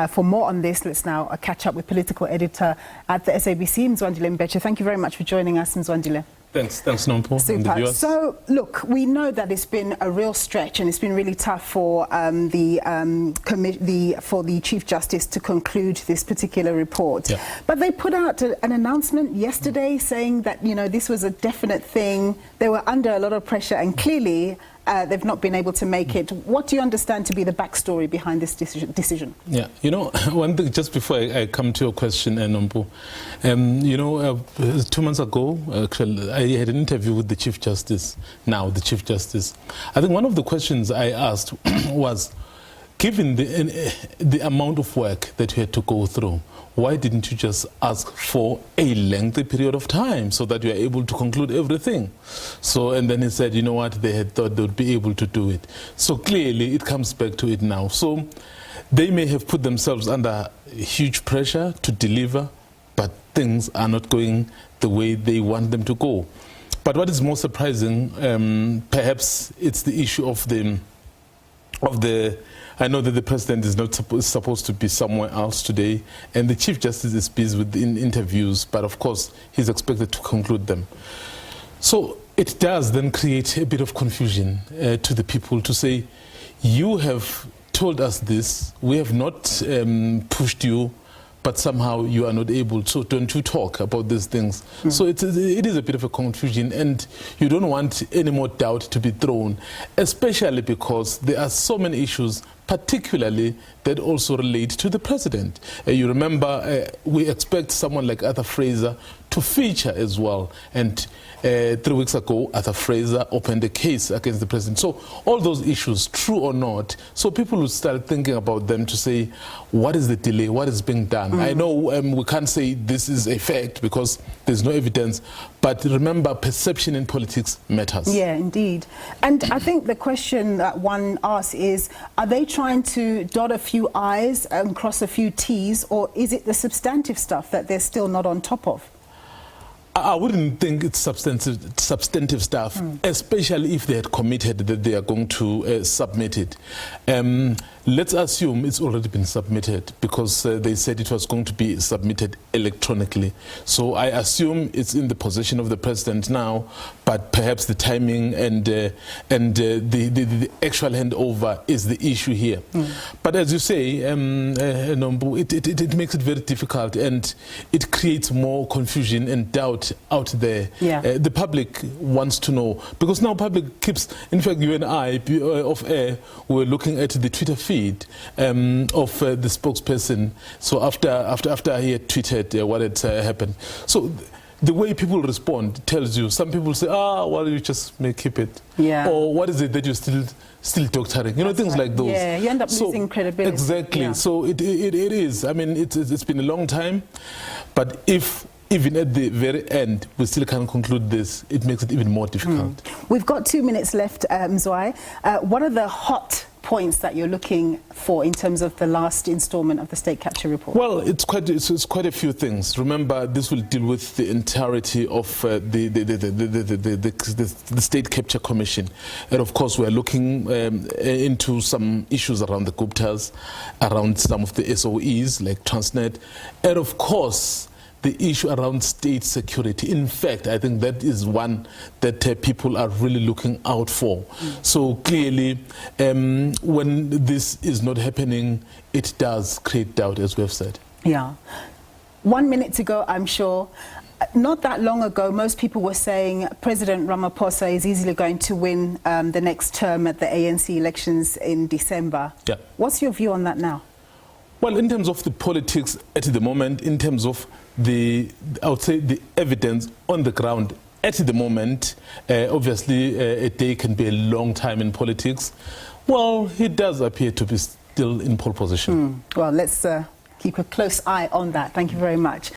For more on this, let's now catch up with political editor at the SABC, Mzwandile Mbeje. Thank you very much for joining us, Mzwandile. Thanks, Nompo. Super. So, look, we know that it's been a real stretch and it's been really tough for the Chief Justice to conclude this particular report. Yeah. But they put out an announcement yesterday saying that, you know, this was a definite thing. They were under a lot of pressure and clearly they've not been able to make it. What do you understand to be the backstory behind this decision? Yeah, you know, one thing just before I come to your question, Nompo, you know, 2 months ago, actually, I had an interview with the Chief Justice, now the Chief Justice. I think one of the questions I asked was, given the amount of work that you had to go through, why didn't you just ask for a lengthy period of time so that you are able to conclude everything? So, and then he said, you know what, they had thought they would be able to do it. So clearly it comes back to it now. So they may have put themselves under huge pressure to deliver, but things are not going the way they want them to go. But what is more surprising, perhaps it's the issue of the I know that the president is not supposed to be somewhere else today, and the Chief Justice is busy with interviews, but of course he's expected to conclude them. So it does then create a bit of confusion to the people to say, you have told us this, we have not pushed you, but somehow you are not able to, don't you talk about these things? So it is a bit of a confusion, and you don't want any more doubt to be thrown, especially because there are so many issues, particularly that also relate to the president. You remember, we expect someone like Arthur Fraser to feature as well, and 3 weeks ago, Arthur Fraser opened a case against the president. So all those issues, true or not, so people will start thinking about them to say, what is the delay, what is being done? I know we can't say this is a fact because there's no evidence, but remember, perception in politics matters. Yeah, indeed. And I think the question that one asks is, are they trying to dot a few I's and cross a few T's, or is it the substantive stuff that they're still not on top of? I wouldn't think it's substantive stuff, especially if they had committed that they are going to submit it. Let's assume it's already been submitted because they said it was going to be submitted electronically. So I assume it's in the possession of the president now, but perhaps the timing and the actual handover is the issue here. But as you say, Nombu, it makes it very difficult, and it creates more confusion and doubt out there. Yeah. The public wants to know, because now public keeps, in fact you and I off air were looking at the Twitter feed of the spokesperson, so after he had tweeted what had happened. So the way people respond tells you, some people say, well, you just may keep it. Yeah. Or what is it that you're still doctoring? You know, things like those. Yeah, you end up losing credibility. Exactly. Yeah. So it is. I mean, it's been a long time, but if even at the very end we still can't conclude this, it makes it even more difficult. We've got 2 minutes left, Mzwai. What are the hot points that you're looking for in terms of the last installment of the state capture report? Well, it's quite a few things. Remember, this will deal with the entirety of the State Capture Commission, and of course we are looking into some issues around the Guptas, around some of the SOEs like Transnet, and of course the issue around state security. In fact, I think that is one that people are really looking out for. So clearly, when this is not happening, it does create doubt, as we have said. Yeah. 1 minute to go, I'm sure. Not that long ago, most people were saying President Ramaphosa is easily going to win the next term at the ANC elections in December. Yeah. What's your view on that now? Well, in terms of the politics at the moment, in terms of I would say the evidence on the ground at the moment, obviously a day can be a long time in politics. Well, he does appear to be still in pole position. Well, let's keep a close eye on that. Thank you very much.